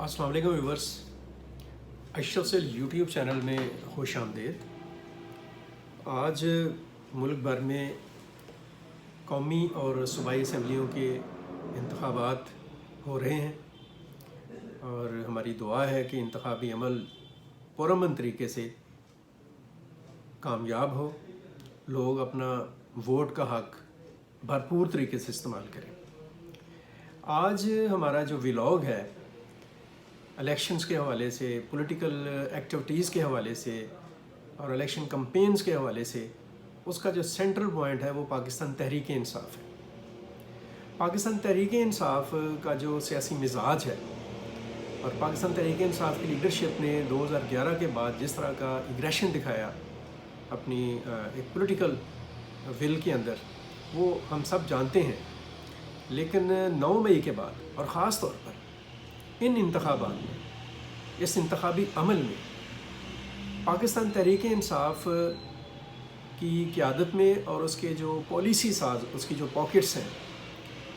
अस्सलाम वालेकुम viewers, Ashraf cell YouTube channel में खुश आमदीद। आज मुल्क भर में कौमी और सूबाई असम्बलियों के इंतखाबात हो रहे हैं और हमारी दुआ है कि इंतखाबी अमल पुरअमन तरीके से कामयाब हो, लोग अपना वोट का हक भरपूर तरीके से इस्तेमाल करें। आज हमारा जो व्लॉग है इलेक्शंस के हवाले से, पॉलिटिकल एक्टिविटीज़ के हवाले से और इलेक्शन कैंपेन्स के हवाले से, उसका जो सेंट्रल पॉइंट है वो पाकिस्तान तहरीक इंसाफ है। पाकिस्तान तहरीक इंसाफ का जो सियासी मिजाज है और पाकिस्तान तहरीक इंसाफ की लीडरशिप ने 2011 के बाद जिस तरह का एग्रेशन दिखाया अपनी एक पॉलिटिकल विल के अंदर, वो हम सब जानते हैं। लेकिन 9 मई के बाद और ख़ास तौर पर इन इंतखाबात में, इस इंतखाबी अमल में पाकिस्तान तहरीक इंसाफ की क़यादत में और उसके जो पॉलिसी साज, उसकी जो पॉकेट्स हैं,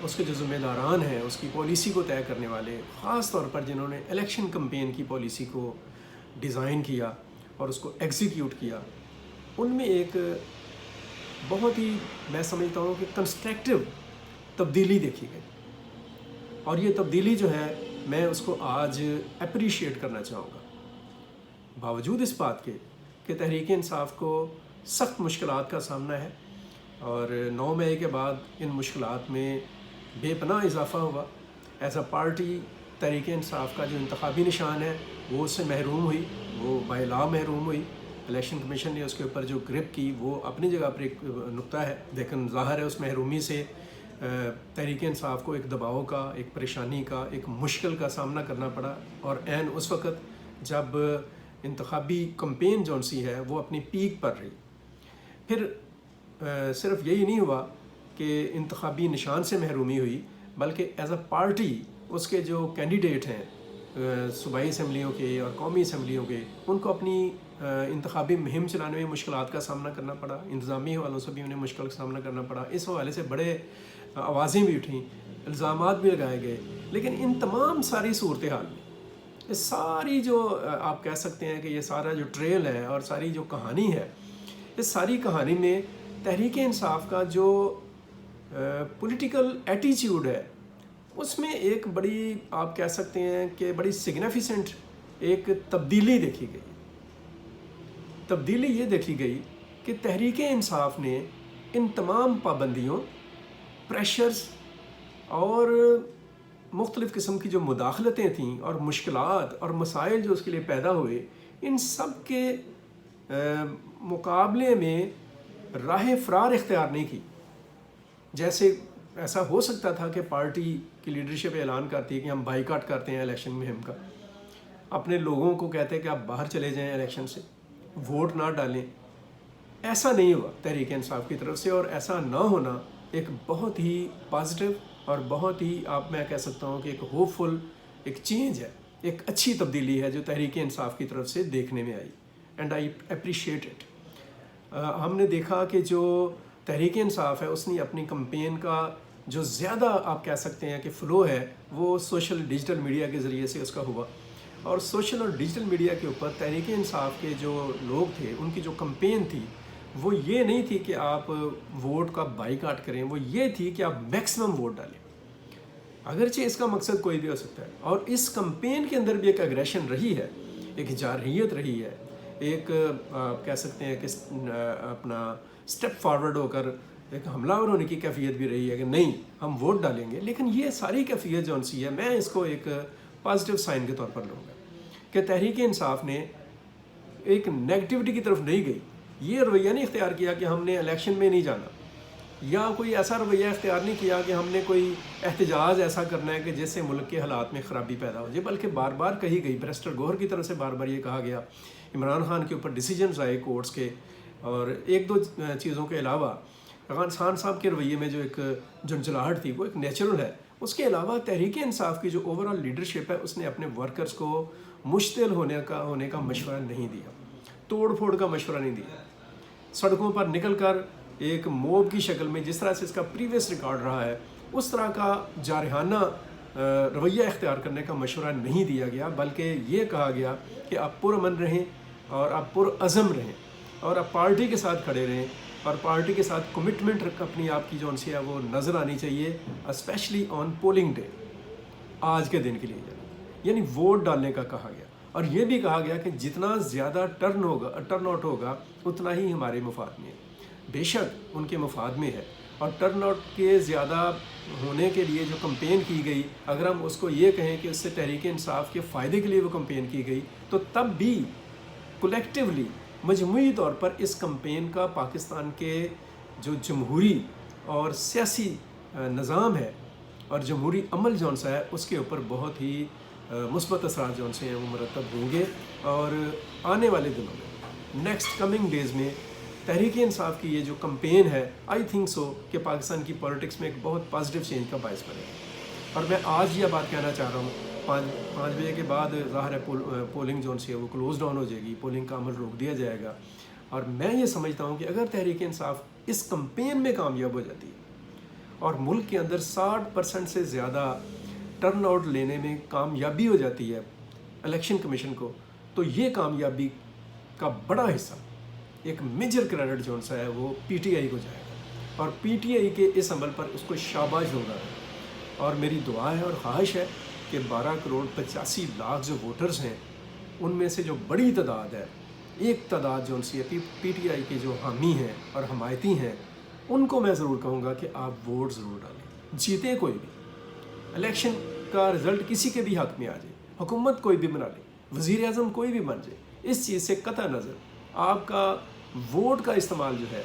उसके जो ज़िम्मेदारान हैं, उसकी पॉलिसी को तय करने वाले, ख़ास तौर पर जिन्होंने इलेक्शन कैंपेन की पॉलिसी को डिज़ाइन किया और उसको एग्जीक्यूट किया, उनमें एक बहुत ही, मैं समझता हूँ कि कंस्ट्रक्टिव तब्दीली देखी गई। और ये तब्दीली जो है मैं उसको आज अप्रिशिएट करना चाहूँगा, बावजूद इस बात के कि तहरीक इंसाफ को सख्त मुश्किलात का सामना है और 9 मई के बाद इन मुश्किलात में बेपनाह इजाफ़ा हुआ। As a party Tehreek Insaf का जो इंतखाबी निशान है वो उससे महरूम हुई, वो बाय लॉ महरूम हुई। इलेक्शन कमीशन ने उसके ऊपर जो ग्रिप की वो अपनी जगह पर एक नुक्ता है, लेकिन ज़ाहिर है उस महरूमी से तहरीक इंसाफ को एक दबाव का, एक परेशानी का, एक मुश्किल का सामना करना पड़ा। और ऐन उस वक़्त जब इंतखाबी कैंपेन जौन सी है वो अपनी पीक पर रही। फिर सिर्फ यही नहीं हुआ कि इंतखाबी निशान से महरूमी हुई, बल्कि एज अ पार्टी उसके जो कैंडिडेट हैं सूबाई असम्बलियों के और कौमी असम्बलियों के, उनको अपनी इंतखाबी मुहिम चलाने में मुश्किलात का सामना करना पड़ा। इंतज़ामी वालों से भी उन्हें मुश्किल का सामना करना पड़ा। इस हवाले से बड़े आवाज़ें भी उठीं, इल्ज़ामात भी लगाए गए। लेकिन इन तमाम सारी सूरत हाल में, ये सारी जो आप कह सकते हैं कि ये सारा जो ट्रेल है और सारी जो कहानी है, इस सारी कहानी में तहरीक इंसाफ का जो पॉलिटिकल एटीट्यूड है उसमें एक बड़ी, आप कह सकते हैं कि बड़ी सिग्निफिकेंट एक तब्दीली देखी गई। तब्दीली ये देखी गई कि तहरीक इंसाफ ने इन तमाम पाबंदियों, प्रेशर्स और मुख्तलिफ़ किस्म की जो मुदाखलतें थीं और मुश्किलात और मसाइल जो उसके लिए पैदा हुए, इन सब के मुकाबले में राह फ़रार इख्तियार नहीं की। जैसे ऐसा हो सकता था कि पार्टी की लीडरशिप ऐलान करती है कि हम बाइकाट करते हैं इलेक्शन मुहिम का, अपने लोगों को कहते हैं कि आप बाहर चले जाएं इलेक्शन से, वोट ना डालें। ऐसा नहीं हुआ तहरीक इंसाफ की तरफ से, और ऐसा ना होना एक बहुत ही पॉजिटिव और बहुत ही, आप मैं कह सकता हूँ कि एक होपफुल एक चेंज है, एक अच्छी तब्दीली है जो तहरीक इंसाफ की तरफ से देखने में आई, एंड आई अप्रिशिएट इट। हमने देखा कि जो तहरीक इंसाफ है उसने अपनी कैंपेन का जो ज़्यादा, आप कह सकते हैं कि फ़्लो है, वो सोशल डिजिटल मीडिया के ज़रिए से उसका हुआ। और सोशल और डिजिटल मीडिया के ऊपर तहरीक इंसाफ के जो लोग थे, उनकी जो कैंपेन थी वो ये नहीं थी कि आप वोट का बाइकाट करें, वो ये थी कि आप मैक्सिमम वोट डालें। अगरचे इसका मकसद कोई भी हो सकता है, और इस कैंपेन के अंदर भी एक एग्रेशन रही है, एक जारहियत रही है, एक आप कह सकते हैं कि अपना स्टेप फॉरवर्ड होकर एक हमलावर होने की कैफियत भी रही है कि नहीं हम वोट डालेंगे। लेकिन ये सारी कैफियत जौन सी है, मैं इसको एक पॉजिटिव साइन के तौर पर लूँगा कि तहरीक इंसाफ ने एक नेगेटिविटी की तरफ नहीं गई। ये रवैया नहीं इख्तियार किया कि हमने इलेक्शन में नहीं जाना, या कोई ऐसा रवैया इख्तियार नहीं किया कि हमने कोई एहतजाज ऐसा करना है कि जिससे मुल्क के हालात में ख़राबी पैदा हो जाए, बल्कि बार बार कही गई, बैरिस्टर गौहर की तरफ से बार बार ये कहा गया, इमरान खान के ऊपर डिसीजंस आए कोर्ट्स के, और एक दो चीज़ों के अलावा खान साहब के रवैये में जो एक झुंझलाहट थी वो एक नेचुरल है। उसके अलावा तहरीक इंसाफ की जो ओवरऑल लीडरशिप है उसने अपने वर्कर्स को मुश्तिल होने का मशवरा नहीं दिया, तोड़ फोड़ का मशवरा नहीं दिया। सड़कों पर निकल कर एक मोब की शक्ल में, जिस तरह से इसका प्रीवियस रिकॉर्ड रहा है, उस तरह का जारहाना رویہ اختیار کرنے کا مشورہ نہیں دیا گیا، بلکہ یہ کہا گیا کہ آپ پرامن رہیں اور آپ پرعزم رہیں اور آپ پارٹی کے ساتھ کھڑے رہیں اور پارٹی کے ساتھ کمٹمنٹ اپنی آپ کی جو ان سے ہے وہ نظر آنی چاہیے، اسپیشلی آن پولنگ ڈے، آج کے دن کے لیے یعنی ووٹ ڈالنے کا کہا گیا۔ اور یہ بھی کہا گیا کہ جتنا زیادہ ٹرن آؤٹ ہوگا اتنا ہی ہمارے مفاد میں ہے۔ بے شک ان کے مفاد میں ہے، اور ٹرن آؤٹ کے زیادہ ہونے کے لیے جو کمپین کی گئی، اگر ہم اس کو یہ کہیں کہ اس سے تحریک انصاف کے فائدے کے لیے وہ کمپین کی گئی، تو تب بھی کولیکٹیولی مجموعی طور پر اس کمپین کا پاکستان کے جو جمہوری اور سیاسی نظام ہے اور جمہوری عمل جون سا ہے اس کے اوپر بہت ہی مثبت اثرات جون سے ہیں وہ مرتب ہوں گے۔ اور آنے والے دنوں میں نیکسٹ کمنگ ڈیز میں تحریک انصاف کی یہ جو کمپین ہے، آئی تھنک سو کہ پاکستان کی پولیٹکس میں ایک بہت پازیٹیو چینج کا باعث بنے گا۔ اور میں آج یہ بات کہنا چاہ رہا ہوں، 5 بجے کے بعد ظاہر ہے پولنگ جون سی ہے وہ کلوز ڈاؤن ہو جائے گی، پولنگ کا عمل روک دیا جائے گا۔ اور میں یہ سمجھتا ہوں کہ اگر تحریک انصاف اس کمپین میں کامیاب ہو جاتی ہے اور ملک کے اندر 60% سے زیادہ ٹرن آؤٹ لینے میں کامیابی ہو جاتی ہے الیکشن کمیشن کو، تو یہ کامیابی کا بڑا حصہ، ایک میجر کریڈٹ جون سا ہے وہ پی ٹی آئی کو جائے گا، اور پی ٹی آئی کے اس عمل پر اس کو شاباش ہوگا۔ اور میری دعا ہے اور خواہش ہے کہ 12.85 کروڑ جو ووٹرز ہیں ان میں سے جو بڑی تعداد ہے، ایک تعداد جو سی ہے پی ٹی آئی کے جو حامی ہیں اور حمایتی ہیں، ان کو میں ضرور کہوں گا کہ آپ ووٹ ضرور ڈالیں، جیتے کوئی بھی، الیکشن کا رزلٹ کسی کے بھی حق میں آ جائے، حکومت کوئی بھی بنا لے، وزیر اعظم کوئی بھی بن جائے، اس چیز سے قطع نظر آپ کا ووٹ کا استعمال جو ہے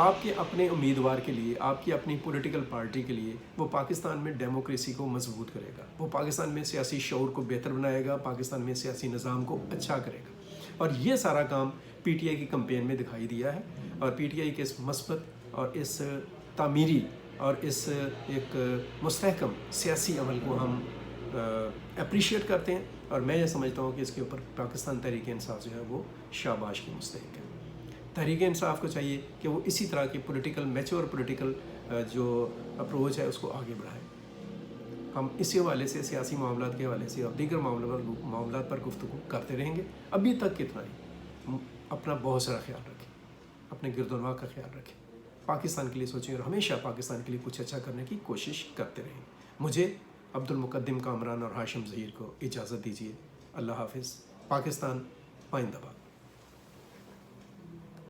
آپ کے اپنے امیدوار کے لیے، آپ کی اپنی پولیٹیکل پارٹی کے لیے، وہ پاکستان میں ڈیموکریسی کو مضبوط کرے گا، وہ پاکستان میں سیاسی شعور کو بہتر بنائے گا، پاکستان میں سیاسی نظام کو اچھا کرے گا۔ اور یہ سارا کام پی ٹی آئی کی کمپین میں دکھائی دیا ہے، اور پی ٹی آئی کے اس مثبت اور اس تعمیری اور اس ایک مستحکم سیاسی عمل کو ہم اپریشیٹ کرتے ہیں، اور میں یہ سمجھتا ہوں کہ اس کے اوپر پاکستان تحریک انصاف جو ہے وہ شاباش کی مستحق ہے۔ تحریک انصاف کو چاہیے کہ وہ اسی طرح کی پولیٹیکل میچور پولیٹیکل جو اپروچ ہے اس کو آگے بڑھائے۔ ہم اسی حوالے سے سیاسی معاملات کے حوالے سے اور دیگر معاملات پر گفتگو کرتے رہیں گے۔ ابھی تک کتنا ہی، اپنا بہت سارا خیال رکھیں، اپنے گرد و نواح کا خیال رکھیں، پاکستان کے لیے سوچیں اور ہمیشہ پاکستان کے لیے کچھ اچھا کرنے کی کوشش کرتے رہیں۔ مجھے عبد المقدم کامران اور ہاشم ظہیر کو اجازت دیجیے۔ اللہ حافظ۔ پاکستان پائندہ باد۔